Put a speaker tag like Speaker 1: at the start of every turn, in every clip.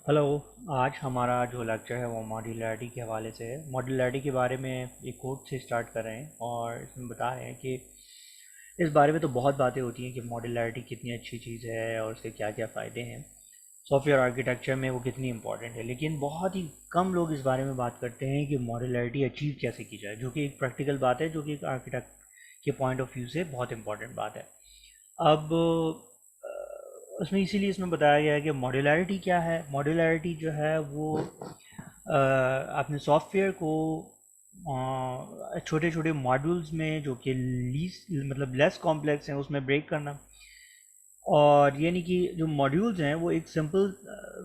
Speaker 1: Hello. आज हमारा जो लेक्चर है वो मॉड्यूलैरिटी के हवाले से है। मॉड्यूलैरिटी के बारे में एक कोट से स्टार्ट कर रहे हैं और इसमें बता रहे हैं कि इस बारे में तो बहुत बातें होती हैं कि मॉड्यूलैरिटी कितनी अच्छी चीज़ है और उसके क्या क्या फ़ायदे हैं, सॉफ्टवेयर आर्किटेक्चर में वो कितनी इंपॉर्टेंट है। लेकिन बहुत ही कम लोग इस बारे में बात करते हैं कि मॉड्यूलैरिटी अचीव कैसे की जाए, जो कि एक प्रैक्टिकल बात है, जो कि एक आर्किटेक्ट के पॉइंट ऑफ व्यू से बहुत इंपॉर्टेंट बात है। अब उसमें इसीलिए इसमें बताया गया है कि मॉड्यूलैरिटी क्या है। मॉड्यूलैरिटी जो है वो अपने सॉफ्टवेयर को छोटे छोटे मॉड्यूल्स में, जो कि लीस मतलब लेस कॉम्प्लेक्स हैं, उसमें ब्रेक करना। और ये नहीं कि जो मॉड्यूल्स हैं वो एक सिंपल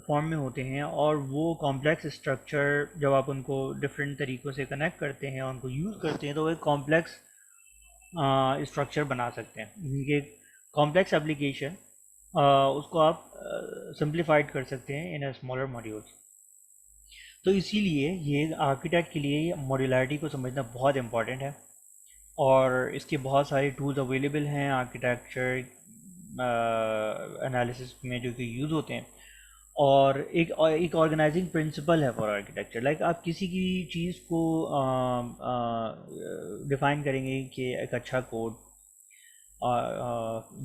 Speaker 1: फॉर्म में होते हैं और वो कॉम्प्लेक्स स्ट्रक्चर जब आप उनको डिफरेंट तरीक़ों से कनेक्ट करते हैं और उनको यूज़ करते हैं तो वो एक कॉम्प्लेक्स स्ट्रक्चर बना सकते हैं। ये कॉम्प्लेक्स एप्लीकेशन उसको आप सिंप्लीफाइड कर सकते हैं इन अ स्मॉलर मॉड्यूल्स। तो इसीलिए ये आर्किटेक्ट के लिए मॉड्यूलैरिटी को समझना बहुत इम्पॉर्टेंट है और इसके बहुत सारे टूल्स अवेलेबल हैं आर्किटेक्चर एनालिसिस में जो कि यूज़ होते हैं। और एक ऑर्गेनाइजिंग प्रिंसिपल है फॉर आर्किटेक्चर। लाइक आप किसी की चीज़ को डिफ़ाइन करेंगे कि एक अच्छा कोड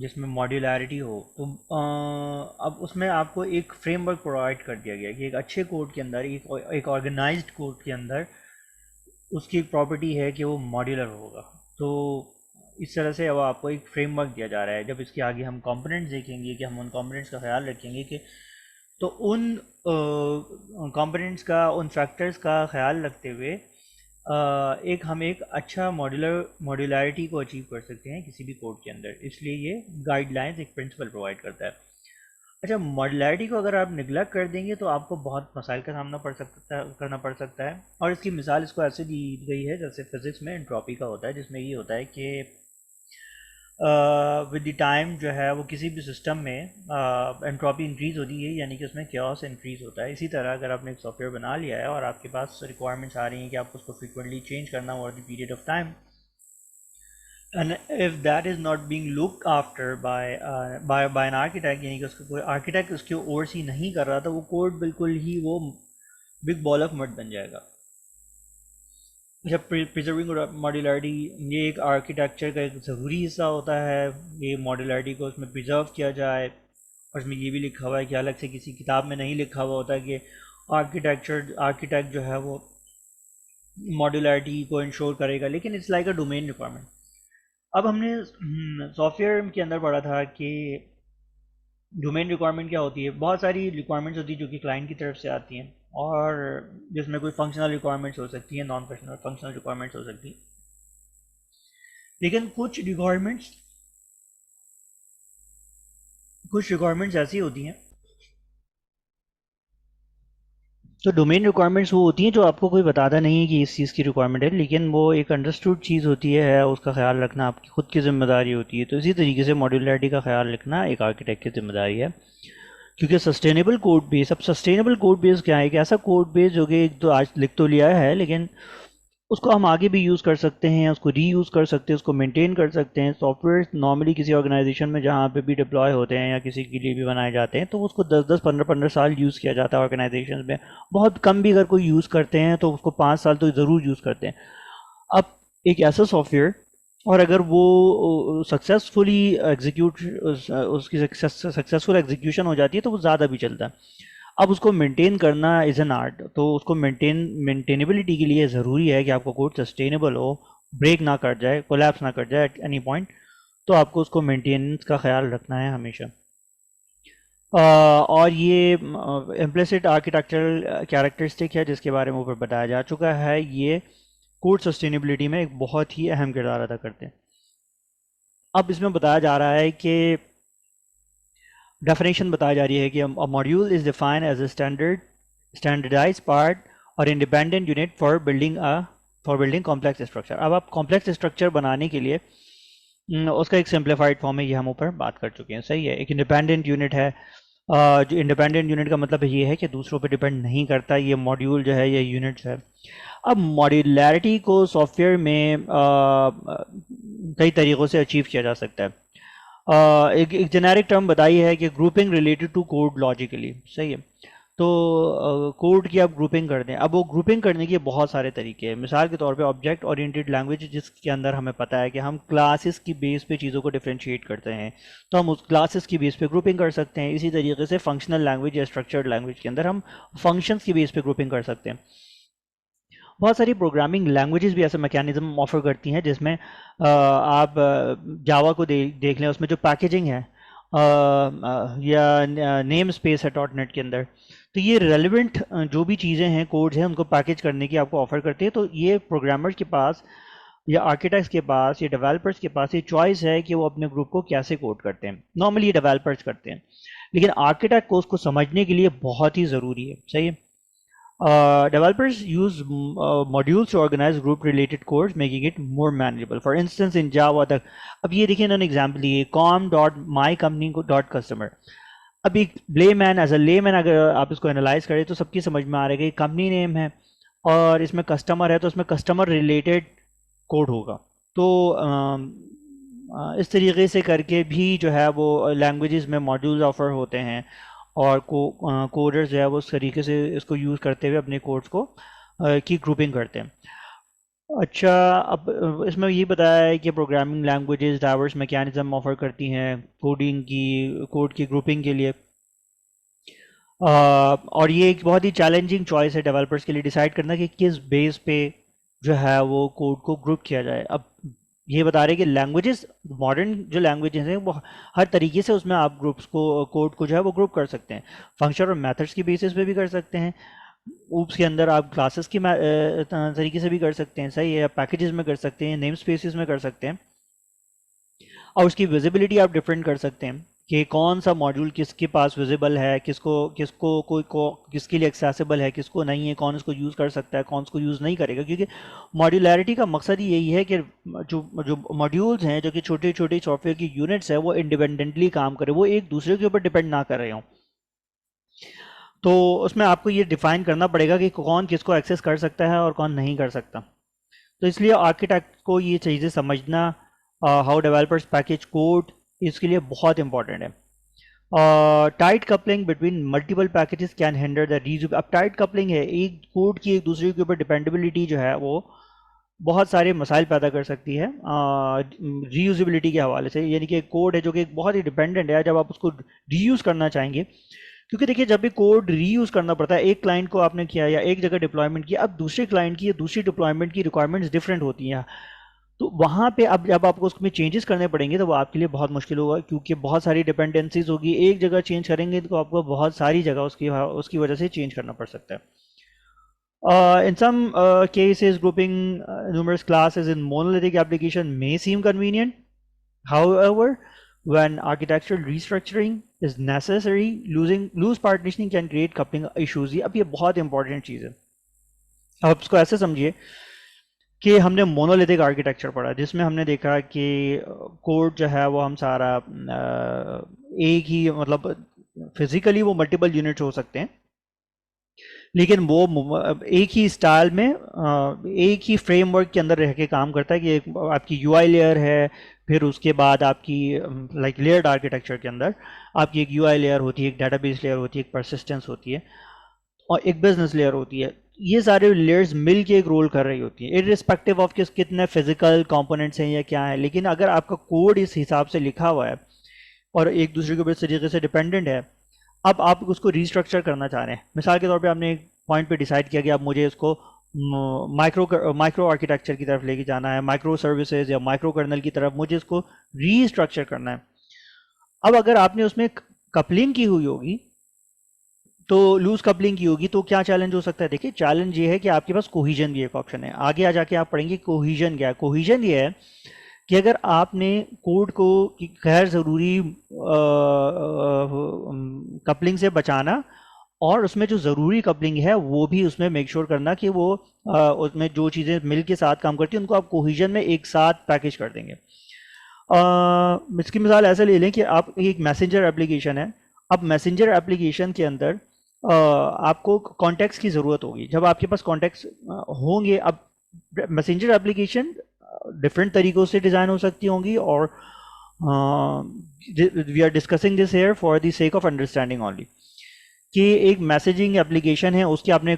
Speaker 1: जिसमें मॉड्यूलैरिटी हो, तो अब उसमें आपको एक फ्रेमवर्क प्रोवाइड कर दिया गया कि एक अच्छे कोड के अंदर, एक ऑर्गेनाइज्ड कोड के अंदर उसकी एक प्रॉपर्टी है कि वो मॉड्यूलर होगा। तो इस तरह से अब आपको एक फ्रेमवर्क दिया जा रहा है। जब इसके आगे हम कंपोनेंट्स देखेंगे कि हम उन कंपोनेंट्स का ख्याल रखेंगे कि तो उन कंपोनेंट्स का, उन फैक्टर्स का ख्याल रखते हुए हम एक अच्छा मॉड्यूलैरिटी को अचीव कर सकते हैं किसी भी कोड के अंदर। इसलिए ये गाइडलाइंस एक प्रिंसिपल प्रोवाइड करता है। अच्छा, मॉड्यूलैरिटी को अगर आप निगलेक्ट कर देंगे तो आपको बहुत मसाइल का सामना करना पड़ सकता है। और इसकी मिसाल इसको ऐसे दी गई है जैसे फिज़िक्स में एंट्रोपी का होता है, जिसमें ये होता है कि विद द टाइम जो है वो किसी भी सिस्टम में एंट्रोपी इंक्रीज़ होती है, यानी कि उसमें क्योस इंक्रीज़ होता है। इसी तरह अगर आपने एक सॉफ्टवेयर बना लिया है और आपके पास रिक्वायरमेंट्स आ रही हैं कि आपको उसको फ्रीक्वेंटली चेंज करना over the period of time, and if that is not being looked after by an architect, यानी कि उसका कोई आर्किटेक्ट उसके ओवरसी नहीं कर रहा, तो वो कोड बिल्कुल ही वो बिग बॉल ऑफ मड बन जाएगा। जब प्रिजर्विंग मॉड्यूलैरिटी, ये एक आर्किटेक्चर का एक ज़रूरी हिस्सा होता है। ये मॉड्यूलैरिटी को उसमें प्रिजर्व किया जाए। और इसमें ये भी लिखा हुआ है कि अलग से किसी किताब में नहीं लिखा हुआ होता है कि आर्किटेक्ट जो है वो मॉड्यूलैरिटी को इंश्योर करेगा, लेकिन it's like a domain requirement. अब हमने सॉफ्टवेयर के अंदर पढ़ा था कि डोमेन रिक्वायरमेंट क्या होती है। बहुत सारी रिक्वायरमेंट्स होती है जो कि क्लाइंट की तरफ से आती हैं, और जिसमें कोई फंक्शनल रिक्वायरमेंट्स हो सकती हैं, नॉन फंक्शनल रिक्वायरमेंट्स हो सकती हैं। लेकिन कुछ रिक्वायरमेंट्स ऐसी होती हैं, तो डोमेन रिक्वायरमेंट्स वो होती हैं जो आपको कोई बताता नहीं है कि इस चीज़ की रिक्वायरमेंट है, लेकिन वो एक अंडरस्टूड चीज़ होती है, उसका ख्याल रखना आपकी खुद की जिम्मेदारी होती है। तो इसी तरीके से मॉड्यूलैरिटी का ख्याल रखना एक आर्किटेक्ट की जिम्मेदारी है। क्योंकि सस्टेनेबल कोड बेस, अब सस्टेनेबल कोड बेस क्या है? एक ऐसा कोड बेस जो कि एक तो आज लिख तो लिया है, लेकिन उसको हम आगे भी यूज़ कर सकते हैं, उसको रीयूज़ कर सकते हैं, उसको मेंटेन कर सकते हैं। सॉफ्टवेयर नॉर्मली किसी ऑर्गेनाइजेशन में जहाँ पे भी डिप्लॉय होते हैं या किसी के लिए भी बनाए जाते हैं, तो उसको 10-10 15-15 साल यूज़ किया जाता है ऑर्गेनाइजेशन में। बहुत कम भी अगर कोई यूज़ करते हैं तो उसको 5 साल तो ज़रूर यूज़ करते हैं। अब एक ऐसा सॉफ्टवेयर, और अगर वो सक्सेसफुली एग्जीक्यूट उसकी सक्सेसफुल एग्जीक्यूशन हो जाती है तो वो ज़्यादा भी चलता है। अब उसको मेंटेन करना इज़ एन आर्ट। तो उसको मेंटेनेबिलिटी के लिए ज़रूरी है कि आपका कोड सस्टेनेबल हो, ब्रेक ना कर जाए, कोलैप्स ना कर जाए एट एनी पॉइंट। तो आपको उसको मेंटेनेंस का ख्याल रखना है हमेशा। और ये इम्प्लिसिट आर्किटेक्चरल कैरेक्टरिस्टिक है जिसके बारे में ऊपर बताया जा चुका है। ये कोड सस्टेनेबिलिटी में एक बहुत ही अहम किरदार अदा करते हैं। अब इसमें बताया जा रहा है कि डेफिनेशन बताई जा रही है कि module is defined as a standardise part और independent unit for building complex structure. अब आप कॉम्प्लेक्स स्ट्रक्चर बनाने के लिए उसका एक सिंप्लीफाइड फॉर्म है, ये हम ऊपर बात कर चुके हैं। सही है, एक इंडिपेंडेंट यूनिट है। जो इंडिपेंडेंट यूनिट का मतलब ये है कि दूसरों पर डिपेंड नहीं करता, ये मॉड्यूल जो है, ये यूनिट्स है। अब मॉड्यूलैरिटी को सॉफ्टवेयर में कई तरीक़ों से अचीव किया जा सकता है। एक जेनेरिक टर्म बताई है कि grouping related to code logically. सही है। तो कोड की आप ग्रुपिंग कर दें। अब वो ग्रुपिंग करने के बहुत सारे तरीके हैं। मिसाल के तौर पे ऑब्जेक्ट ओरिएंटेड लैंग्वेज, जिसके अंदर हमें पता है कि हम क्लासेस की बेस पे चीज़ों को डिफरेंशिएट करते हैं, तो हम उस क्लासेस की बेस पे ग्रुपिंग कर सकते हैं। इसी तरीके से फंक्शनल लैंग्वेज या स्ट्रक्चर्ड लैंग्वेज के अंदर हम फंक्शंस की बेस पे ग्रुपिंग कर सकते हैं। बहुत सारी प्रोग्रामिंग लैंग्वेजेस भी ऐसे मैकेनिज्म ऑफर करती हैं जिसमें आप जावा को देख लें, उसमें जो पैकेजिंग है या नेम स्पेस है डॉट नेट के अंदर, तो ये रेलिवेंट जो भी चीज़ें हैं, कोड्स हैं, उनको पैकेज करने की आपको ऑफर करती है। तो ये प्रोग्रामर्स के पास या आर्किटेक्ट्स के पास या डेवलपर्स के पास ये चॉइस है कि वो अपने ग्रुप को कैसे कोड करते हैं। नॉर्मली ये डेवलपर्स करते हैं, लेकिन आर्किटेक्ट को उसको समझने के लिए बहुत ही ज़रूरी है। सही है। Developers use modules to organize group-related codes, making it more manageable. For instance, in Java, अब ये देखिए इन्होंने एग्जाम्पल लिए com.mycompany.customer। अब एक लेमैन, एज अ लेमैन अगर आप इसको एनालाइज करें तो सबकी समझ में आ रहा है कि कंपनी नेम है और इसमें कस्टमर है, तो इसमें कस्टमर रिलेटेड कोड होगा। तो इस तरीके से करके भी जो है वो लैंग्वेजेस में मॉड्यूल्स ऑफर होते हैं और कोडर्स जो है वो उस तरीके से इसको यूज़ करते हुए अपने कोड्स को की ग्रुपिंग करते हैं। अच्छा, अब इसमें ये बताया है कि programming languages diverse mechanism offer करती हैं कोडिंग की, कोड की ग्रुपिंग के लिए। और ये एक बहुत ही चैलेंजिंग चॉइस है डेवलपर्स के लिए डिसाइड करना कि किस बेस पे जो है वो कोड को ग्रुप किया जाए। अब ये बता रहे हैं कि लैंग्वेजेस, मॉडर्न जो लैंग्वेजेस हैं वो हर तरीके से उसमें आप ग्रुप्स को, कोड को जो है वो ग्रुप कर सकते हैं। फंक्शन और मेथड्स की बेसिस पे भी कर सकते हैं, ऊप्स के अंदर आप क्लासेस की तरीके से भी कर सकते हैं। सही है। पैकेजेस में कर सकते हैं, नेम स्पेसिस में कर सकते हैं, और उसकी विजिबिलिटी आप डिफरेंट कर सकते हैं कि कौन सा मॉड्यूल किसके पास विजिबल है, किसको किसको कोई को किसके लिए एक्सेसिबल है, किसको नहीं है, कौन इसको यूज़ कर सकता है, कौन इसको यूज़ नहीं करेगा। क्योंकि मॉड्यूलैरिटी का मकसद ही यही है कि जो जो मॉड्यूल्स हैं, जो कि छोटे छोटे सॉफ्टवेयर की यूनिट्स है, वो इंडिपेंडेंटली काम करें, वो एक दूसरे के ऊपर डिपेंड ना कर रहे हों। तो उसमें आपको ये डिफाइन करना पड़ेगा कि कौन किसको एक्सेस कर सकता है और कौन नहीं कर सकता। तो इसलिए आर्किटेक्ट को ये चीज़ें समझना, हाउ डेवलपर्स पैकेज कोड, इसके लिए बहुत इंपॉर्टेंट है। Tight coupling between multiple packages can hinder the reuse. अब टाइट कपलिंग है, एक कोड की एक दूसरे के ऊपर डिपेंडेबिलिटी जो है वो बहुत सारे मसाइल पैदा कर सकती है रीयूजेबिलिटी के हवाले से। यानी कि एक कोड है जो कि बहुत ही डिपेंडेंट है, जब आप उसको रीयूज़ करना चाहेंगे, क्योंकि देखिए जब भी कोड रीयूज़ करना पड़ता है, एक क्लाइंट को आपने किया या एक जगह डिप्लॉयमेंट किया, अब दूसरे क्लाइंट की या दूसरी डिप्लॉयमेंट की रिक्वायरमेंट्स डिफरेंट होती हैं, तो वहाँ पे अब जब आपको उसमें चेंजेस करने पड़ेंगे तो वो आपके लिए बहुत मुश्किल होगा, क्योंकि बहुत सारी डिपेंडेंसीज होगी। एक जगह चेंज करेंगे तो आपको बहुत सारी जगह उसकी उसकी वजह से चेंज करना पड़ सकता है। In some cases, grouping numerous classes in monolithic application may seem convenient. However, when architectural restructuring is necessary, loose partitioning can create coupling issues. अब ये बहुत इंपॉर्टेंट चीज़ है। अब इसको ऐसे समझिए कि हमने मोनोलिथिक आर्किटेक्चर पढ़ा, जिसमें हमने देखा कि कोड जो है वो हम सारा एक ही, मतलब फिजिकली वो मल्टीपल यूनिट्स हो सकते हैं, लेकिन वो एक ही स्टाइल में एक ही फ्रेमवर्क के अंदर रह के काम करता है। कि एक आपकी यूआई लेयर है, फिर उसके बाद आपकी लाइक लेयर्ड आर्किटेक्चर के अंदर आपकी एक यूआई लेयर होती है, एक डेटाबेस लेयर होती है, एक परसिस्टेंस होती है, और एक बिजनेस लेयर होती है। ये सारे लेयर्स मिल के एक रोल कर रही होती है, इरिस्पेक्टिव ऑफ कितने फिजिकल कंपोनेंट्स हैं या क्या है। लेकिन अगर आपका कोड इस हिसाब से लिखा हुआ है और एक दूसरे के ऊपर इस तरीके से डिपेंडेंट है, अब आप उसको रीस्ट्रक्चर करना चाह रहे हैं। मिसाल के तौर पे आपने एक पॉइंट पे डिसाइड किया कि अब मुझे इसको माइक्रो आर्किटेक्चर की तरफ लेके जाना है, माइक्रो सर्विसेज या माइक्रो कर्नल की तरफ मुझे इसको रीस्ट्रक्चर करना है। अब अगर आपने उसमें कपलिंग की हुई होगी, तो लूज कपलिंग की होगी, तो क्या चैलेंज हो सकता है? देखिए चैलेंज ये है कि आपके पास कोहिजन भी एक ऑप्शन है। आगे आ जाके आप पढ़ेंगे कोहिजन क्या है। कोहिजन ये है कि अगर आपने कोड को गैर ज़रूरी कपलिंग से बचाना, और उसमें जो ज़रूरी कपलिंग है वो भी उसमें मेक श्योर करना कि वो उसमें जो चीज़ें मिल के साथ काम करती हैं उनको आप कोहिजन में एक साथ पैकेज कर देंगे। इसकी मिसाल ऐसे ले लें कि आप एक मैसेंजर एप्लीकेशन है। अब मैसेंजर एप्लीकेशन के अंदर आपको कॉन्टेक्स्ट की ज़रूरत होगी। जब आपके पास कॉन्टेक्स्ट होंगे, अब मैसेंजर एप्लीकेशन डिफरेंट तरीक़ों से डिज़ाइन हो सकती होंगी, और we are discussing this here for the sake of understanding only. कि एक मैसेजिंग एप्लीकेशन है, उसके आपने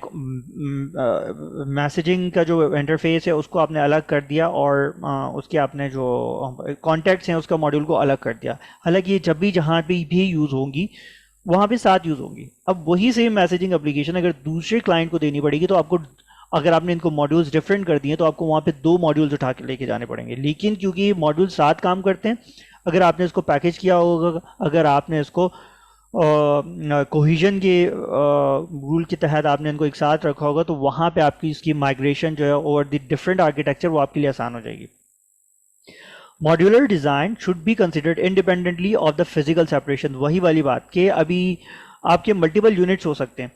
Speaker 1: मैसेजिंग का जो इंटरफेस है उसको आपने अलग कर दिया, और उसके आपने जो कॉन्टैक्ट्स हैं उसका मॉड्यूल को अलग कर दिया। हालांकि ये जब भी जहाँ भी यूज़ होंगी वहाँ पे साथ यूज़ होंगी। अब वही सेम मैसेजिंग एप्लीकेशन अगर दूसरे क्लाइंट को देनी पड़ेगी तो आपको, अगर आपने इनको मॉड्यूल्स डिफरेंट कर दिए तो आपको वहाँ पे 2 मॉड्यूल्स उठा के लेके जाने पड़ेंगे। लेकिन क्योंकि ये मॉड्यूल साथ काम करते हैं, अगर आपने इसको पैकेज किया होगा, अगर आपने इसको कोहिजन के रूल के तहत आपने इनको एक साथ रखा होगा, तो वहाँ पे आपकी इसकी माइग्रेशन जो है ओवर द डिफरेंट आर्किटेक्चर वो आपके लिए आसान हो जाएगी। Modular design should be considered independently of the physical separation. वही वाली बात कि अभी आपके मल्टीपल यूनिट्स हो सकते हैं।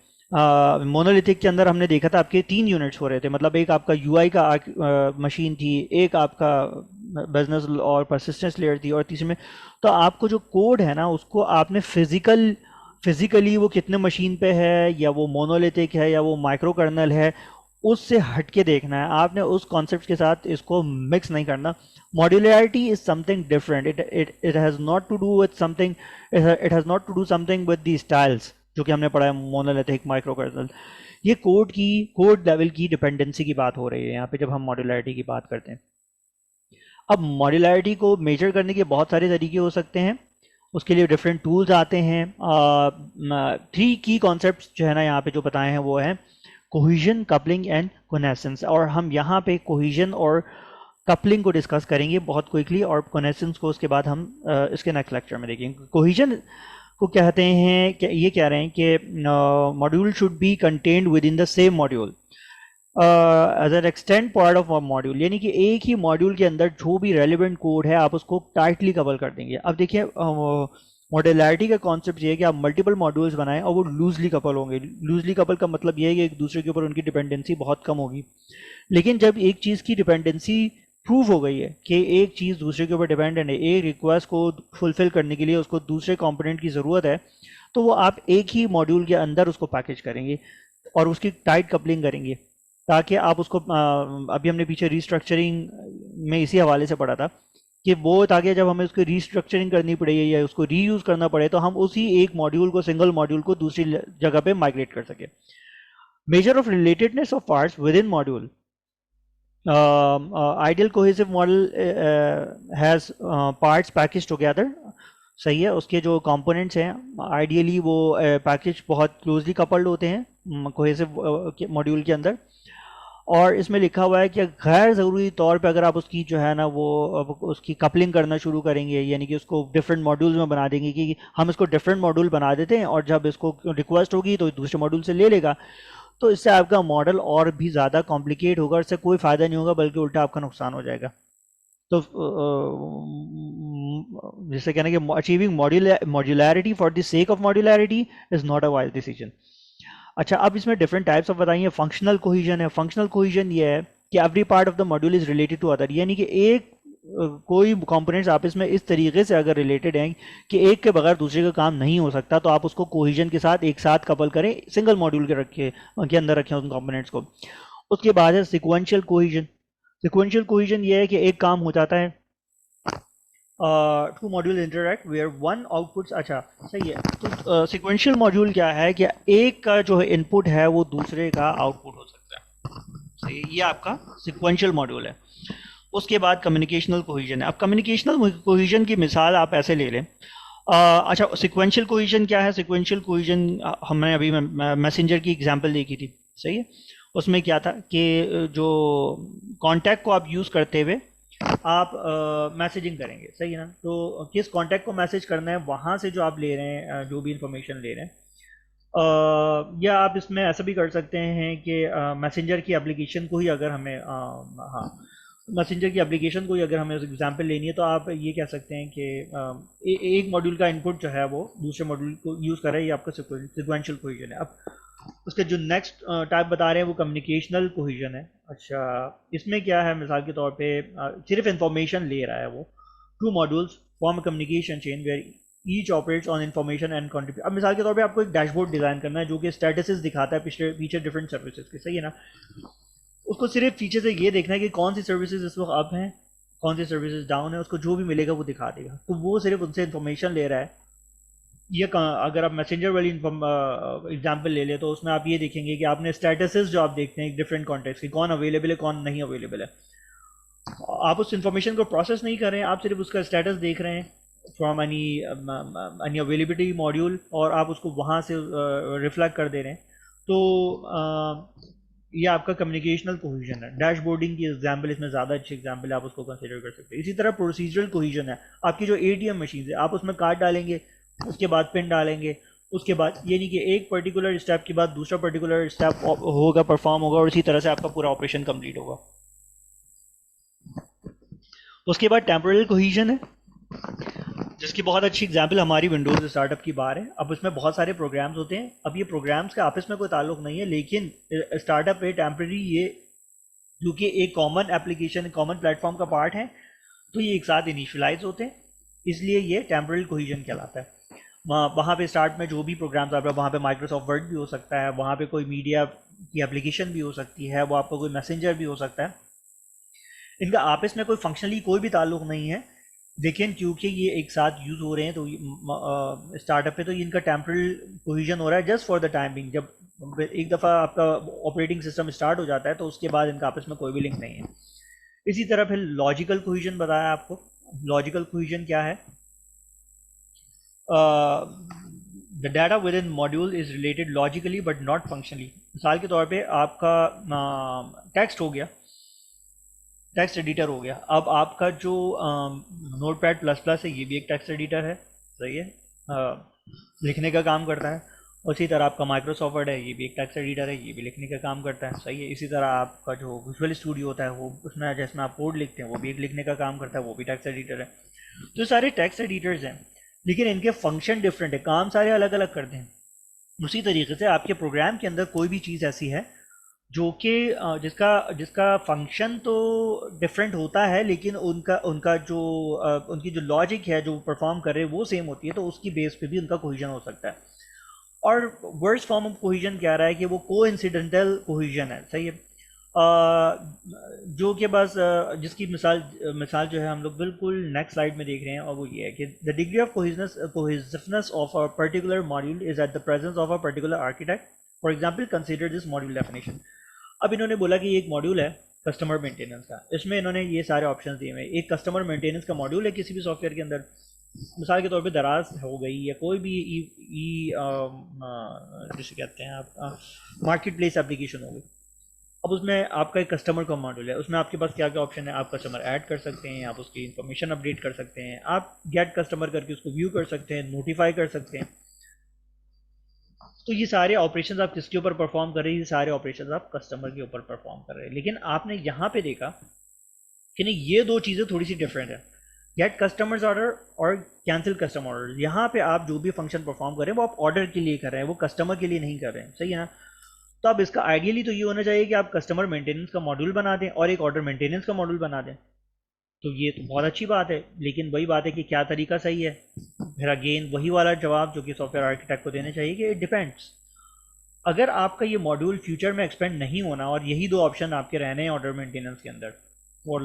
Speaker 1: मोनोलिथिक के अंदर हमने देखा था आपके 3 यूनिट्स हो रहे थे, मतलब एक आपका यूआई का मशीन थी, एक आपका बिजनेस और परसिस्टेंस लेयर थी, और तीसरे में तो आपको जो कोड है ना उसको आपने फिजिकली वो कितने मशीन पे है, या वो मोनोलिथिक है, या वो माइक्रो कर्नल है, उससे हट के देखना है आपने, उस कॉन्सेप्ट के साथ इसको मिक्स नहीं करना। Modularity is something different, it has not to do with something, it has not to do something with the styles जो कि हमने पढ़ा है मोनोलिथिक माइक्रो कर्नल। ये कोड लेवल की डिपेंडेंसी की बात हो रही है यहाँ पे जब हम मॉड्यूलरिटी की बात करते हैं। अब मॉड्यूलरिटी को मेजर करने के बहुत सारे तरीके हो सकते हैं, उसके लिए डिफरेंट टूल्स आते हैं। 3 की कॉन्सेप्ट्स जो है ना यहाँ पे जो बताए हैं वो हैं कोहिजन, कपलिंग एंड कोनेसेंस, और हम यहाँ पे कोहिजन और कपलिंग को डिस्कस करेंगे बहुत क्विकली, और कोनेसेंस को उसके बाद हम इसके नेक्स्ट लेक्चर में देखेंगे। कोहिजन को कहते हैं कि ये कह रहे हैं कि module should be contained within the same module as an extend part of module, यानी कि एक ही मॉड्यूल के अंदर जो भी रेलिवेंट कोड है आप उसको टाइटली कवर कर देंगे। अब देखिए मॉड्यूलरिटी का कॉन्सेप्ट ये है कि आप मल्टीपल मॉड्यूल्स बनाएं और वो लूजली कपल होंगे। लूजली कपल का मतलब ये है कि एक दूसरे के ऊपर उनकी डिपेंडेंसी बहुत कम होगी। लेकिन जब एक चीज़ की डिपेंडेंसी प्रूव हो गई है कि एक चीज़ दूसरे के ऊपर डिपेंडेंट है, एक रिक्वेस्ट को फुलफिल करने के लिए उसको दूसरे कंपोनेंट की ज़रूरत है, तो वो आप एक ही मॉड्यूल के अंदर उसको पैकेज करेंगे और उसकी टाइट कपलिंग करेंगे, ताकि आप उसको अभी हमने पीछे रीस्ट्रक्चरिंग में इसी हवाले से पढ़ा था कि वो ताकि जब हमें उसकी रीस्ट्रक्चरिंग करनी पड़े या उसको रीयूज़ करना पड़े तो हम उसी एक मॉड्यूल को, सिंगल मॉड्यूल को दूसरी जगह पे माइग्रेट कर सके। Measure of relatedness of parts with in module. Ideal cohesive model has parts package together. सही है, उसके जो कंपोनेंट्स हैं आइडियली वो पैकेज बहुत क्लोजली कपल्ड होते हैं कोहेसिव मॉड्यूल के अंदर। और इसमें लिखा हुआ है कि गैर ज़रूरी तौर पे अगर आप उसकी जो है ना वो उसकी कपलिंग करना शुरू करेंगे, यानी कि उसको डिफरेंट मॉड्यूल्स में बना देंगे कि हम इसको डिफरेंट मॉड्यूल बना देते हैं और जब इसको रिक्वेस्ट होगी तो दूसरे मॉड्यूल से ले लेगा, तो इससे आपका मॉडल और भी ज़्यादा कॉम्प्लिकेट होगा, इससे कोई फ़ायदा नहीं होगा बल्कि उल्टा आपका नुकसान हो जाएगा। तो जिससे कहना कि achieving modularity for the sake of modularity is not a wise decision. अच्छा, अब इसमें डिफरेंट टाइप्स ऑफ बताइए। फंक्शनल कोहिजन है। फंक्शनल कोहिजन ये है कि every part of the module is related to other, यानी कि एक कोई कंपोनेंट्स आपस में इस तरीके से अगर रिलेटेड हैं कि एक के बगैर दूसरे का काम नहीं हो सकता, तो आप उसको कोहिजन के साथ एक साथ कपल करें, सिंगल मॉड्यूल के रखे के अंदर रखें उन कंपोनेंट्स को। उसके बाद है सिक्वेंशियल कोहिजन। सिक्वेंशियल कोहिजन ये है कि एक काम हो जाता है, two module interact where one outputs. अच्छा, सही है। तो सिक्वेंशियल मॉड्यूल क्या है कि एक का जो इनपुट है वो दूसरे का आउटपुट हो सकता है। सही, ये आपका सिक्वेंशियल मॉड्यूल है। उसके बाद कम्युनिकेशनल कोहिजन है। अब कम्युनिकेशनल कोहिजन की मिसाल आप ऐसे ले लें। अच्छा, सिक्वेंशियल कोहिजन क्या है? सिक्वेंशियल कोहिजन हमने अभी मैसेंजर की एग्जांपल देखी थी, सही है। उसमें क्या था कि जो कॉन्टैक्ट को आप यूज़ करते हुए आप मैसेजिंग करेंगे, सही है ना। तो किस कॉन्टैक्ट को मैसेज करना है वहाँ से जो आप ले रहे हैं, जो भी इंफॉर्मेशन ले रहे हैं, या आप इसमें ऐसा भी कर सकते हैं कि मैसेंजर की एप्लीकेशन को ही अगर हमें हाँ, मैसेंजर की एप्लीकेशन को ही अगर हमें एग्जांपल लेनी है तो आप ये कह सकते हैं कि एक मॉड्यूल का इनपुट जो है वो दूसरे मॉड्यूल को यूज़ कर रहा है, ये आपका सिक्वेंशियल कोहिजन है। अब उसके जो नेक्स्ट टाइप बता रहे हैं वो कम्युनिकेशनल कोहिजन है। अच्छा, इसमें क्या है, मिसाल के तौर पे सिर्फ इंफॉर्मेशन ले रहा है वो। Two modules form communication chain where each operates on information and contribute. अब मिसाल के तौर पे आपको एक डैशबोर्ड डिज़ाइन करना है जो कि स्टेटसेस दिखाता है पिछले पीछे डिफरेंट सर्विसेज के, सही है ना। उसको सिर्फ पीछे से ये देखना है कि कौन सी सर्विसेज इस वक्त अप हैं, कौन सी सर्विसेज डाउन है, उसको जो भी मिलेगा वो दिखा देगा। तो वो सिर्फ उनसे इन्फॉर्मेशन ले रहा है अगर आप मैसेंजर वाली एग्जांपल ले लें तो उसमें आप ये देखेंगे कि आपने स्टेटसेस जो आप देखते हैं डिफरेंट कॉन्टेक्स्ट की, कौन अवेलेबल है कौन नहीं अवेलेबल है, आप उस इंफॉर्मेशन को प्रोसेस नहीं कर रहे हैं, आप सिर्फ उसका स्टेटस देख रहे हैं फ्रॉम एनी अवेलेबिलिटी मॉड्यूल, और आप उसको वहाँ से रिफ्लेक्ट कर दे रहे हैं। तो ये आपका कम्युनिकेशनल कोहिजन है। डैशबोर्डिंग की एग्जांपल इसमें ज़्यादा अच्छी एग्जांपल है, आप उसको कंसिडर कर सकते हैं। इसी तरह प्रोसीजरल कोहिजन है, आपकी जो एटीएम मशीन है, आप उसमें कार्ड डालेंगे, उसके बाद पिन डालेंगे, उसके बाद ये नहीं कि एक पर्टिकुलर स्टेप के बाद दूसरा पर्टिकुलर स्टेप होगा, परफॉर्म होगा, और इसी तरह से आपका पूरा ऑपरेशन कंप्लीट होगा। उसके बाद टेम्पोरल कोहिजन है, जिसकी बहुत अच्छी एग्जांपल हमारी विंडोज स्टार्टअप की बार है। अब इसमें बहुत सारे प्रोग्राम्स होते हैं, अब ये प्रोग्राम्स का आपस में कोई ताल्लुक नहीं है, लेकिन स्टार्टअप पे टेम्पररी ये, क्योंकि एक कॉमन एप्लीकेशन कॉमन प्लेटफॉर्म का पार्ट है, तो ये एक साथ इनिशियलाइज होते हैं, इसलिए ये टेम्परल कोहिजन कहलाता है। वहाँ पे स्टार्ट में जो भी प्रोग्राम्स आप रहे हैं, वहाँ पे माइक्रोसॉफ्ट वर्ड भी हो सकता है, वहाँ पे कोई मीडिया की एप्लीकेशन भी हो सकती है, वो आपका कोई मैसेंजर भी हो सकता है, इनका आपस में कोई फंक्शनली कोई भी ताल्लुक नहीं है, लेकिन क्योंकि ये एक साथ यूज़ हो रहे हैं तो स्टार्टअप पे तो इनका टेम्परल कोहिजन हो रहा है just for the time being. जब एक दफ़ा आपका ऑपरेटिंग सिस्टम स्टार्ट हो जाता है तो उसके बाद इनका आपस में कोई भी लिंक नहीं है। इसी तरह फिर लॉजिकल कोहिजन बताया आपको। लॉजिकल कोहिजन क्या है? The data with in module is related logically but not functionally. मिसाल के तौर पे आपका टेक्स्ट हो गया, टेक्स्ट एडिटर हो गया, अब आपका जो नोट पैड प्लस प्लस है ये भी एक टेक्स्ट एडिटर है, सही है, लिखने का काम करता है। उसी तरह आपका माइक्रोसॉफ्ट वर्ड है, ये भी एक टेक्स्ट एडिटर है, ये भी लिखने का काम करता है, सही है। इसी तरह आपका जो विजुअल स्टूडियो होता है वो, उसमें जिसमें आप कोड लिखते हैं वो भी एक लिखने का काम करता है, वो भी टेक्स्ट एडिटर है। तो सारे टेक्स्ट एडिटर्स हैं, लेकिन इनके फंक्शन डिफरेंट है, काम सारे अलग अलग करते हैं। उसी तरीके से आपके प्रोग्राम के अंदर कोई भी चीज़ ऐसी है जो कि जिसका जिसका फंक्शन तो डिफरेंट होता है, लेकिन उनका उनका जो उनकी जो लॉजिक है जो परफॉर्म कर रहे हैं वो सेम होती है, तो उसकी बेस पे भी उनका कोहिजन हो सकता है। और वर्स्ट फॉर्म ऑफ कोहिजन क्या रहा है कि वो को इंसिडेंटल कोहिजन है, सही है। जो कि बस जिसकी मिसाल मिसाल जो है हम लोग बिल्कुल नेक्स्ट स्लाइड में देख रहे हैं, और वो ये है कि the degree of cohesiveness of a particular module is at the presence of a particular architect. For example consider this module definition. अब इन्होंने बोला कि ये एक मॉड्यूल है कस्टमर मेंटेनेंस का, इसमें इन्होंने ये सारे ऑप्शंस दिए हुए हैं। एक कस्टमर मेंटेनेंस का मॉड्यूल है किसी भी सॉफ्टवेयर के अंदर, मिसाल के तौर पे दराज हो गई या कोई भी जिसे कहते हैं आप मार्केट प्लेस एप्लीकेशन हो गई। अब उसमें आपका एक कस्टमर का मॉड्यूल है, उसमें आपके पास क्या क्या ऑप्शन है, आप कस्टमर ऐड कर सकते हैं, आप उसकी इन्फॉर्मेशन अपडेट कर सकते हैं, आप गेट कस्टमर करके उसको व्यू कर सकते हैं, नोटिफाई कर सकते हैं। तो ये सारे ऑपरेशंस आप किसके ऊपर परफॉर्म कर रहे हैं? ये सारे ऑपरेशंस आप कस्टमर के ऊपर परफॉर्म कर रहे हैं। लेकिन आपने यहाँ पे देखा कि नहीं, ये दो चीज़ें थोड़ी सी डिफरेंट है। गेट कस्टमर्स ऑर्डर और कैंसिल कस्टमर ऑर्डर, यहाँ पे आप जो भी फंक्शन परफॉर्म कर रहे हैं वो आप ऑर्डर के लिए कर रहे हैं, वो कस्टमर के लिए नहीं कर रहे हैं, सही है ना। तो अब इसका आइडियली तो ये होना चाहिए कि आप कस्टमर मेंटेनेंस का मॉड्यूल बना दें और एक ऑर्डर मेंटेनेंस का मॉड्यूल बना दें, तो ये तो बहुत अच्छी बात है। लेकिन वही बात है कि क्या तरीका सही है? फिर अगेन वही वाला जवाब जो कि सॉफ्टवेयर आर्किटेक्ट को देना चाहिए कि इट डिपेंड्स। अगर आपका ये मॉड्यूल फ्यूचर में एक्सपेंड नहीं होना और यही दो ऑप्शन आपके रहने हैं ऑर्डर मेंटेनेंस के अंदर फॉर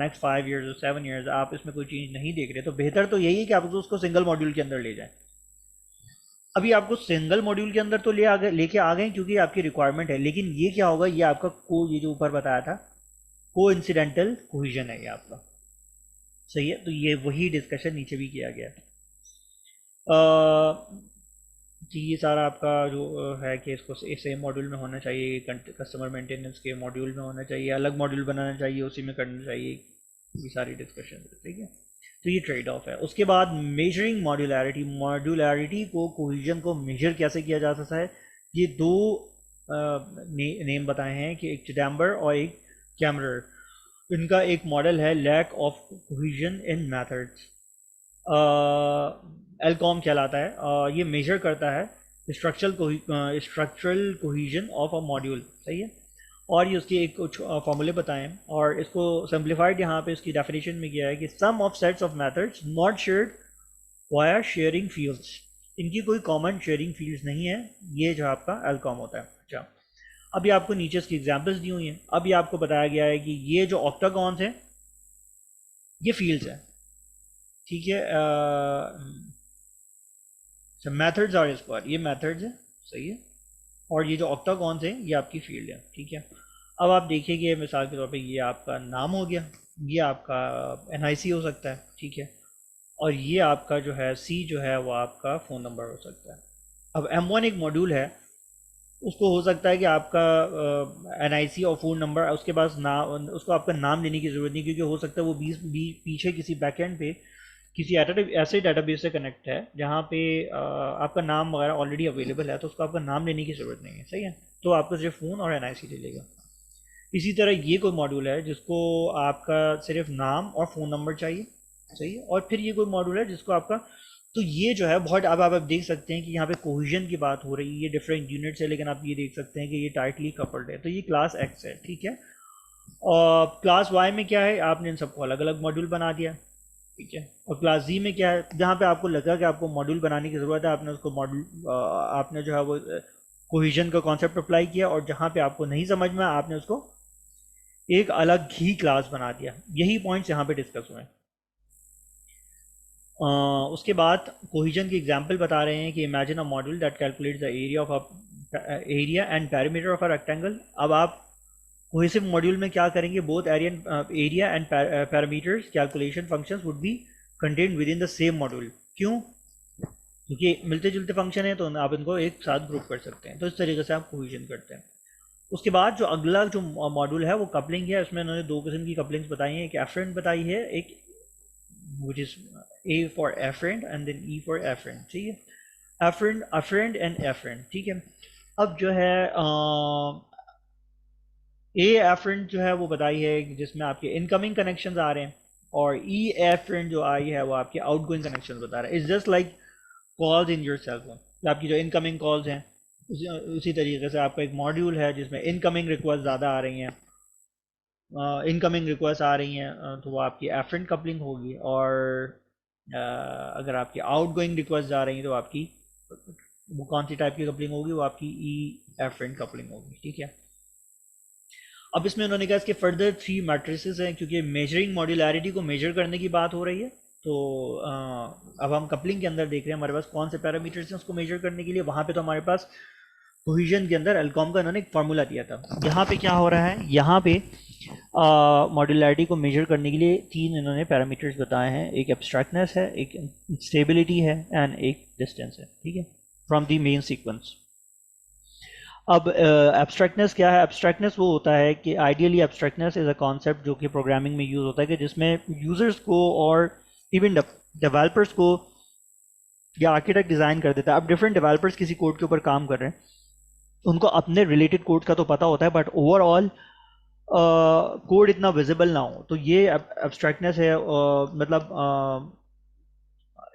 Speaker 1: नेक्स्ट 5 ईयर्स और 7 ईयर्स, आप इसमें कोई चेंज नहीं देख रहे, तो बेहतर तो यही है कि आप उसको सिंगल मॉड्यूल के अंदर ले जाएं। अभी आपको सिंगल मॉड्यूल के अंदर तो लेके आ गए क्योंकि आपकी रिक्वायरमेंट है, लेकिन ये क्या होगा, ये आपका ये जो ऊपर बताया था को इंसिडेंटल कोहिजन है ये आपका, सही है। तो ये वही डिस्कशन नीचे भी किया गया है। जी ये सारा आपका जो है कि इसको सेम मॉड्यूल में होना चाहिए, कस्टमर मेंटेनेंस के मॉड्यूल में होना चाहिए, अलग मॉड्यूल बनाना चाहिए, उसी में करना चाहिए, ये सारी डिस्कशन, ठीक है। तो ये ट्रेड ऑफ है। उसके बाद मेजरिंग मॉड्यूलैरिटी, मॉड्यूलैरिटी को कोहिजन को मेजर कैसे किया जा सकता है? ये दो नेम बताए हैं कि एक चिडैम्बर और एक कैमरर। इनका एक मॉडल है lack of cohesion in methods, LCOM कहलाता है। ये मेजर करता है structural cohesion of a module, सही है। और ये उसके एक कुछ फॉर्मूले बताएं, और इसको सिंप्लीफाइड यहाँ पे इसकी डेफिनेशन में किया है कि sum of sets of methods not shared via sharing fields. इनकी कोई कॉमन शेयरिंग फील्ड्स नहीं है, ये जो आपका एलकॉम होता है। अच्छा, अभी आपको नीचे इसकी एग्जांपल्स दी हुई हैं। अभी आपको बताया गया है कि ये जो ऑक्टागॉन्स हैं ये फील्ड्स हैं, ठीक है। अच्छा मेथड्स आर स्क्वायर, ये मेथड्स है, सही है। और ये जो ऑक्टागॉन्स हैं ये आपकी फील्ड है, ठीक है। अब आप देखिए कि मिसाल के तौर पे ये आपका नाम हो गया, ये आपका एनआईसी हो सकता है, ठीक है। और ये आपका जो है सी जो है वो आपका फ़ोन नंबर हो सकता है। अब M1 एक मॉड्यूल है, उसको हो सकता है कि आपका एनआईसी और फ़ोन नंबर उसके पास ना, उसको आपका नाम लेने की ज़रूरत नहीं, क्योंकि हो सकता है वो पीछे किसी बैकएंड पे किसी ऐसे डेटाबेस से कनेक्ट है जहाँ पे आपका नाम वगैरह ऑलरेडी अवेलेबल है, तो उसको आपका नाम लेने की ज़रूरत नहीं है, सही है। तो आपको सिर्फ फ़ोन और एनआईसी ले लेगा। इसी तरह ये कोई मॉड्यूल है जिसको आपका सिर्फ नाम और फ़ोन नंबर चाहिए, सही है। और फिर ये कोई मॉड्यूल है जिसको आपका, तो ये जो है बहुत, अब आप देख सकते हैं कि यहाँ पे कोहिजन की बात हो रही है, ये डिफरेंट यूनिट्स है, लेकिन आप ये देख सकते हैं कि ये टाइटली कपल्ड है, तो ये क्लास एक्स है, ठीक है। और क्लास वाई में क्या है, आपने इन सबको अलग अलग मॉड्यूल बना दिया, ठीक है। और क्लास जी में क्या है, जहाँ पे आपको लगा कि आपको मॉड्यूल बनाने की ज़रूरत है, आपने उसको मॉड्यूल आपने जो है वो कोहिजन का कॉन्सेप्ट अप्लाई किया, और जहाँ पे आपको नहीं समझ में आपने उसको एक अलग ही क्लास बना दिया। यही पॉइंट्स यहाँ पे डिस्कस हुए हैं। उसके बाद कोहिजन की एग्जांपल बता रहे हैं कि imagine a module that calculates the area of area and perimeter of a rectangle. अब आप कोहेसिव मॉड्यूल में क्या करेंगे, both area and parameters calculation functions would be contained within the same module. क्यों? क्योंकि मिलते जुलते फंक्शन है, तो आप इनको एक साथ ग्रुप कर सकते हैं। तो इस तरीके से आप कोहिजन करते हैं। उसके बाद जो अगला जो मॉड्यूल है वो कपलिंग है। उसमें उन्होंने दो किस्म की कपलिंग्स बताई हैं, एक एफरेंट बताई है, एक which is A for afferent and then E for afferent, ठीक है। afferent and afferent, ठीक है। अब जो है A afferent जो है वो बताई है जिसमें आपके इनकमिंग कनेक्शंस आ रहे हैं, और E afferent जो आई है वो आपके आउटगोइंग कनेक्शंस बता रहा है। It's just like calls in your cell phone, आपकी जो इनकमिंग कॉल्स हैं उसी तरीके से आपका एक मॉड्यूल है जिसमें इनकमिंग रिक्वेस्ट ज़्यादा आ रही हैं, इनकमिंग रिक्वेस्ट आ रही हैं, तो वो आपकी एफरेंट कपलिंग होगी। और अगर आपकी आउटगोइंग रिक्वेस्ट आ रही हैं तो आपकी वो कौन सी टाइप की कपलिंग होगी, वो आपकी ई एफरेंट कपलिंग होगी, ठीक है। अब इसमें उन्होंने कहा इसके फर्दर 3 मैट्रिसेस हैं, क्योंकि मेजरिंग मॉड्यूलैरिटी को मेजर करने की बात हो रही है। तो अब हम कपलिंग के अंदर देख रहे हैं हमारे पास कौन से पैरामीटर्स हैं उसको मेजर करने के लिए। वहाँ पे तो हमारे पास कोहिजन के अंदर एल्कॉम का इन्होंने एक फार्मूला दिया था। यहाँ पे क्या हो रहा है, यहाँ पे मॉड्यूलैरिटी को मेजर करने के लिए 3 इन्होंने पैरामीटर्स बताए हैं, एक एब्स्ट्रैक्टनेस है, एक स्टेबिलिटी है एंड एक डिस्टेंस है, ठीक है, फ्रॉम द मेन सीक्वेंस। अब एब्स्ट्रैक्टनेस क्या है? एब्स्ट्रैक्टनेस वो होता है कि आइडियली एब्स्ट्रैक्टनेस इज़ अ कॉन्सेप्ट जो कि प्रोग्रामिंग में यूज़ होता है, कि जिसमें यूज़र्स को और इवन डेवलपर्स को या आर्किटेक्ट डिज़ाइन कर देता है। अब डिफरेंट डेवलपर्स किसी कोड के ऊपर काम कर रहे हैं, उनको अपने रिलेटेड कोड का तो पता होता है, बट ओवरऑल कोड इतना विजिबल ना हो, तो ये एब्स्ट्रैक्टनेस है। मतलब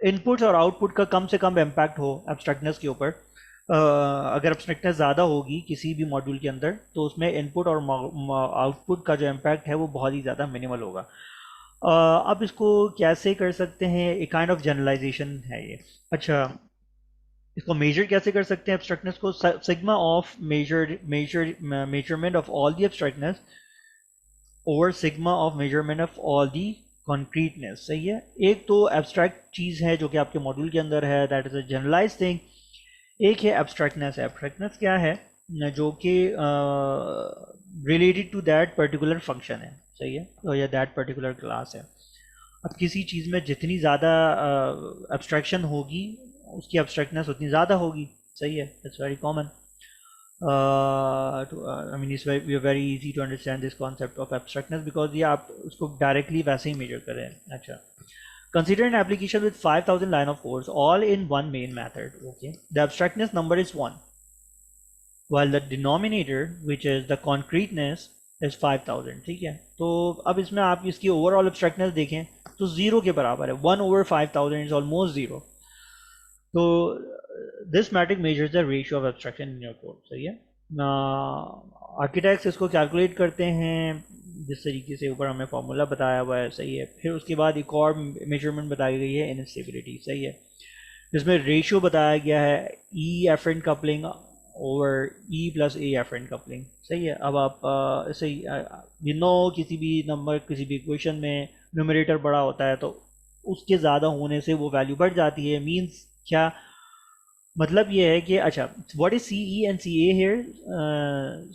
Speaker 1: इनपुट्स और आउटपुट का कम से कम इम्पैक्ट हो एब्स्ट्रैक्टनेस के ऊपर। अगर एब्स्ट्रैक्टनेस ज़्यादा होगी किसी भी मॉड्यूल के अंदर, तो उसमें इनपुट और आउटपुट का जो इम्पैक्ट है वो बहुत ही ज़्यादा मिनिमल होगा। अब इसको कैसे कर सकते हैं, एक काइंड ऑफ जनरलाइजेशन है ये। अच्छा, इसको मेजर कैसे कर सकते हैं एब्स्ट्रैक्टनेस को? Sigma of measurement of all the abstractness over sigma of measurement of all the concreteness, सही है। एक तो एब्स्ट्रैक्ट चीज़ है जो कि आपके मॉड्यूल के अंदर है, that is a generalize thing. एक है एब्स्ट्रैक्टनेस। एब्स्ट्रैक्टनेस क्या है? जो कि related to that particular function है, सही है, तो या दैट पर्टिकुलर क्लास है। अब किसी चीज़ में जितनी ज़्यादा एब्स्ट्रैक्शन होगी उसकी एब्स्ट्रैक्टनेस उतनी ज़्यादा होगी, सही है, it's very common. I mean it's very easy to understand this concept of abstractness because ये आप उसको डायरेक्टली वैसे ही मेजर करें। अच्छा, consider an application with 5000 line of codes all in one main method, okay, the abstractness number is 1 while the denominator which is the concreteness is 5000, ठीक है। तो अब इसमें आप इसकी ओवरऑल एब्स्ट्रैक्टनेस देखें तो 0 के बराबर है, 1/5000 इज ऑलमोस्ट 0। तो this metric measures the ratio of abstraction in your code, सही है। आर्किटेक्ट्स इसको कैलकुलेट करते हैं जिस तरीके से ऊपर हमें फार्मूला बताया हुआ है, सही है। फिर उसके बाद एक और मेजरमेंट बताई गई है इनस्टेबिलिटी, सही है, जिसमें रेशियो बताया गया है E efferent coupling over E plus A efferent coupling, सही है। अब आप ऐसे ही किसी भी नंबर किसी भी इक्वेशन में न्यूमरेटर बड़ा होता है तो उसके ज़्यादा होने से वो वैल्यू बढ़ जाती है। मीन्स क्या? मतलब ये है कि अच्छा, what is C E and C A here?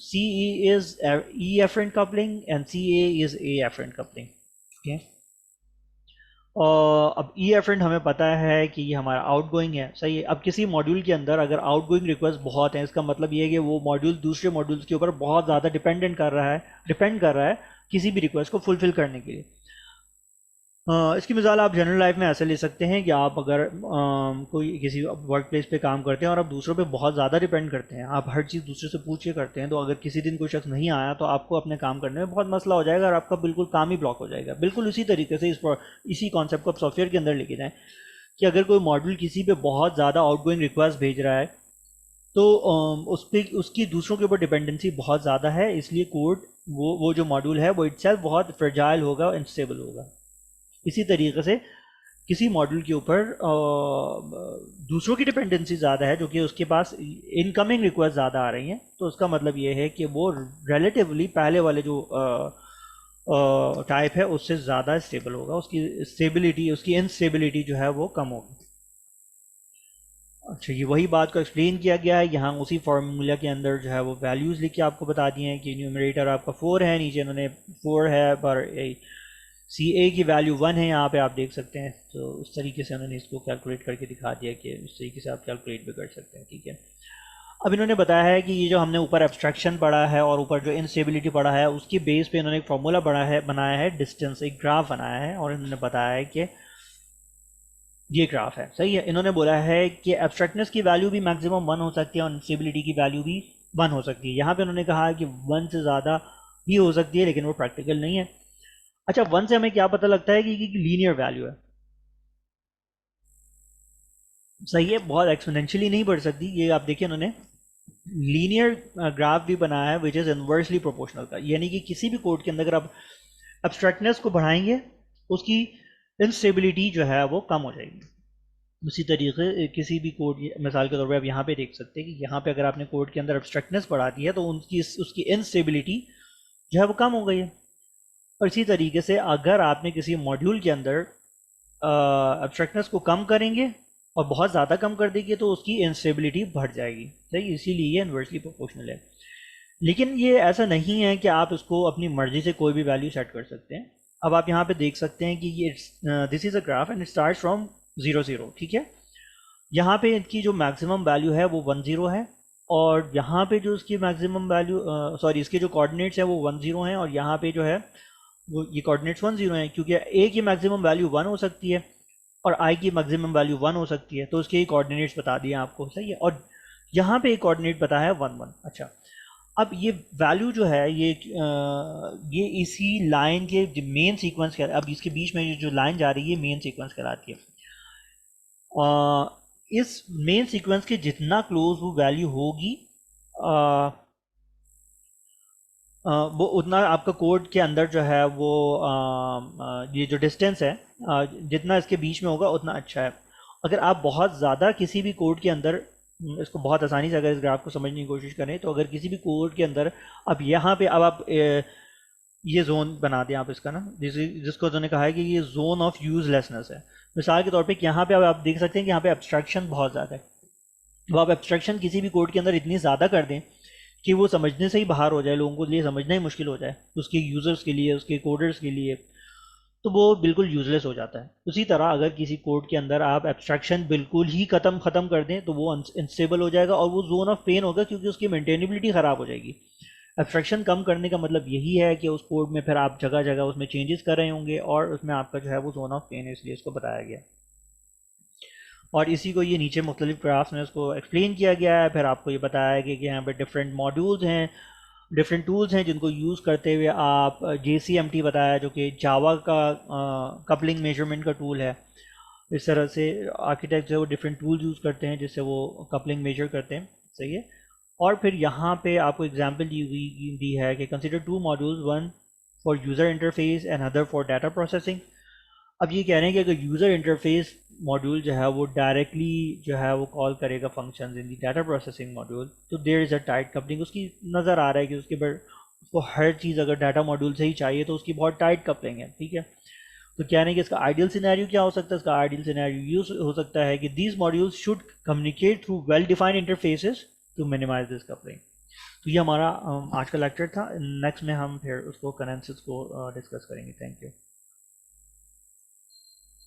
Speaker 1: C E is E efferent coupling and C A is A efferent coupling. Okay, और अब ई एफरेंट हमें पता है कि ये हमारा आउट गोइंग है, सही है। अब किसी मॉड्यूल के अंदर अगर आउट गोइंग रिक्वेस्ट बहुत है, इसका मतलब ये है कि वो मॉड्यूल दूसरे मॉड्यूल्स के ऊपर बहुत ज़्यादा डिपेंड कर रहा है किसी भी रिक्वेस्ट को फुलफिल करने के लिए। इसकी मिसाल आप जनरल लाइफ में ऐसे ले सकते हैं कि आप अगर कोई किसी वर्क प्लेस पे काम करते हैं और आप दूसरों पे बहुत ज़्यादा डिपेंड करते हैं, आप हर चीज़ दूसरे से पूछ के करते हैं, तो अगर किसी दिन कोई शख्स नहीं आया तो आपको अपने काम करने में बहुत मसला हो जाएगा और आपका बिल्कुल काम ही ब्लॉक हो जाएगा। बिल्कुल उसी तरीके से इसी कॉन्सेप्ट को आप सॉफ्टवेयर के अंदर लेके जाएँ कि अगर कोई मॉड्यूल किसी पे बहुत ज़्यादा आउटगोइंग रिक्वेस्ट भेज रहा है तो उस पर उसकी दूसरों के ऊपर डिपेंडेंसी बहुत ज़्यादा है, इसलिए कोड वो जो मॉड्यूल है वो इटसेल्फ बहुत फ्रेजाइल होगा, अनस्टेबल होगा। इसी तरीके से किसी मॉड्यूल के ऊपर दूसरों की डिपेंडेंसी ज़्यादा है, जो कि उसके पास इनकमिंग रिक्वेस्ट ज़्यादा आ रही हैं, तो उसका मतलब ये है कि वो रिलेटिवली पहले वाले जो टाइप है उससे ज़्यादा स्टेबल होगा, उसकी स्टेबिलिटी, उसकी इनस्टेबिलिटी जो है वो कम होगी। अच्छा, ये वही बात को एक्सप्लेन किया गया है यहाँ उसी फार्मूला के अंदर, जो है वो वैल्यूज़ लिख के आपको बता दिए हैं कि न्यूमरेटर आपका 4 है, नीचे इन्होंने 4 है, पर सी ए की वैल्यू 1 है, यहाँ पे आप देख सकते हैं। तो उस तरीके से उन्होंने इसको कैलकुलेट करके दिखा दिया कि इस तरीके से आप कैलकुलेट भी कर सकते हैं, ठीक है। अब इन्होंने बताया है कि ये जो हमने ऊपर एब्स्ट्रैक्शन पढ़ा है और ऊपर जो इनस्टेबिलिटी पढ़ा है, उसकी बेस पे इन्होंने एक फार्मूला बनाया है डिस्टेंस, एक ग्राफ बनाया है, और इन्होंने बताया है कि ये ग्राफ है, सही है। इन्होंने बोला है कि एब्स्ट्रैक्टनेस की वैल्यू भी मैक्सिमम 1 हो सकती है और इनस्टेबिलिटी की वैल्यू भी 1 हो सकती है। यहाँ पे उन्होंने कहा है कि 1 से ज़्यादा भी हो सकती है, लेकिन वो प्रैक्टिकल नहीं है। अच्छा, 1 से हमें क्या पता लगता है कि लीनियर वैल्यू है, सही है, बहुत एक्सपोनेंशियली नहीं बढ़ सकती। ये आप देखिए, उन्होंने लीनियर ग्राफ भी बनाया है विच इज़ इन्वर्सली प्रोपोर्शनल का, यानी कि किसी भी कोड के अंदर अगर आप एब्स्ट्रैक्टनेस को बढ़ाएंगे उसकी इंस्टेबिलिटी जो है वो कम हो जाएगी। उसी तरीके किसी भी कोड, मिसाल के तौर पे आप यहाँ पे देख सकते हैं कि यहाँ पे अगर आपने कोड के अंदर एब्स्ट्रैक्टनेस बढ़ा दी है तो उनकी उसकी इनस्टेबिलिटी जो है वो कम हो गई है। और इसी तरीके से अगर आपने किसी मॉड्यूल के अंदर एब्स्ट्रैक्टनेस को कम करेंगे और बहुत ज़्यादा कम कर देंगे तो उसकी इंस्टेबिलिटी बढ़ जाएगी, सही, इसीलिए ये इन्वर्सली प्रोपोर्शनल है। लेकिन ये ऐसा नहीं है कि आप इसको अपनी मर्जी से कोई भी वैल्यू सेट कर सकते हैं। अब आप यहाँ पे देख सकते हैं कि ये this is a graph and it start from 0 0, ठीक है। यहाँ पे इनकी जो मैक्सिमम वैल्यू है वो 10 है, और यहाँ पे जो इसकी मैक्सिमम वैल्यू, सॉरी, इसके जो कोऑर्डिनेट्स है वो 10 हैं, और यहाँ पे जो है वो ये कोऑर्डिनेट्स 10 हैं, क्योंकि ए की मैक्सिमम वैल्यू 1 हो सकती है और आई की मैक्सिमम वैल्यू 1 हो सकती है, तो उसके कोऑर्डिनेट्स बता दिए आपको, सही है। और यहाँ पे एक कोऑर्डिनेट बताया है 1 1। अच्छा, अब ये वैल्यू जो है ये इसी लाइन के मेन सीक्वेंस का, अब इसके बीच में जो लाइन जा रही है मेन सीक्वेंस कहलाती है। इस मेन सीक्वेंस के जितना क्लोज वो वैल्यू होगी, वो उतना आपका कोड के अंदर जो है वो ये जो डिस्टेंस है, जितना इसके बीच में होगा उतना अच्छा है। अगर आप बहुत ज़्यादा किसी भी कोड के अंदर, इसको बहुत आसानी से अगर इस ग्राफ को समझने की कोशिश करें, तो अगर किसी भी कोड के अंदर अब यहाँ पे अब आप ये जोन बना दें आप इसका ना, जिसको उन्होंने कहा है कि ये जोन ऑफ यूजलेसनेस है। मिसाल के तौर पे यहाँ पे अब आप देख सकते हैं कि यहाँ पे एब्स्ट्रैक्शन बहुत ज़्यादा है। तो आप एब्स्ट्रैक्शन किसी भी कोड के अंदर इतनी ज़्यादा कर दें कि वो समझने से ही बाहर हो जाए, लोगों को लिए समझना ही मुश्किल हो जाए, उसके यूज़र्स के लिए, उसके कोडर्स के लिए, तो वो बिल्कुल यूजलेस हो जाता है। उसी तरह अगर किसी कोड के अंदर आप एब्स्ट्रैक्शन बिल्कुल ही ख़त्म कर दें तो वो अनस्टेबल हो जाएगा और वो जोन ऑफ पेन होगा, क्योंकि उसकी मेंटेनेबिलिटी ख़राब हो जाएगी। एब्स्ट्रैक्शन कम करने का मतलब यही है कि उस कोड में फिर आप जगह जगह उसमें चेंजेस कर रहे होंगे और उसमें आपका जो है वो जोन ऑफ पेन है, इसलिए इसको बताया गया। और इसी को ये नीचे मुख्तलिफ ग्राफ्स में उसको एक्सप्लेन किया गया है। फिर आपको ये बताया गया कि यहाँ पर डिफरेंट मॉड्यूल्स हैं, डिफरेंट टूल्स हैं जिनको यूज़ करते हुए आप JCMT बताया, जो कि जावा का कपलिंग मेजरमेंट का टूल है। इस तरह से आर्किटेक्ट जो है वो डिफरेंट टूल्स यूज़ करते हैं जिससे वो कपलिंग मेजर करते हैं, सही है। और फिर यहाँ पे आपको एग्जांपल दी है कि consider 2 modules, one for user interface and other for data processing. अब ये कह रहे हैं कि अगर यूज़र इंटरफेस मॉड्यूल जो है वो डायरेक्टली जो है वो कॉल करेगा function in the data processing module, तो there is a tight coupling. उसकी नज़र आ रहा है कि उसके पर उसको हर चीज़ अगर डाटा मॉड्यूल से ही चाहिए तो उसकी बहुत टाइट कपलिंग है, ठीक है। तो क्या नहीं कि इसका आइडियल सिनेरियो क्या हो सकता है? इसका आइडियल सिनेरियो यूज हो सकता है कि these modules should communicate through well defined interfaces to minimize this coupling. तो ये हमारा आज का लेक्चर था। नेक्स्ट में हम फिर उसको कनेंसिस को डिस्कस करेंगे। Thank you.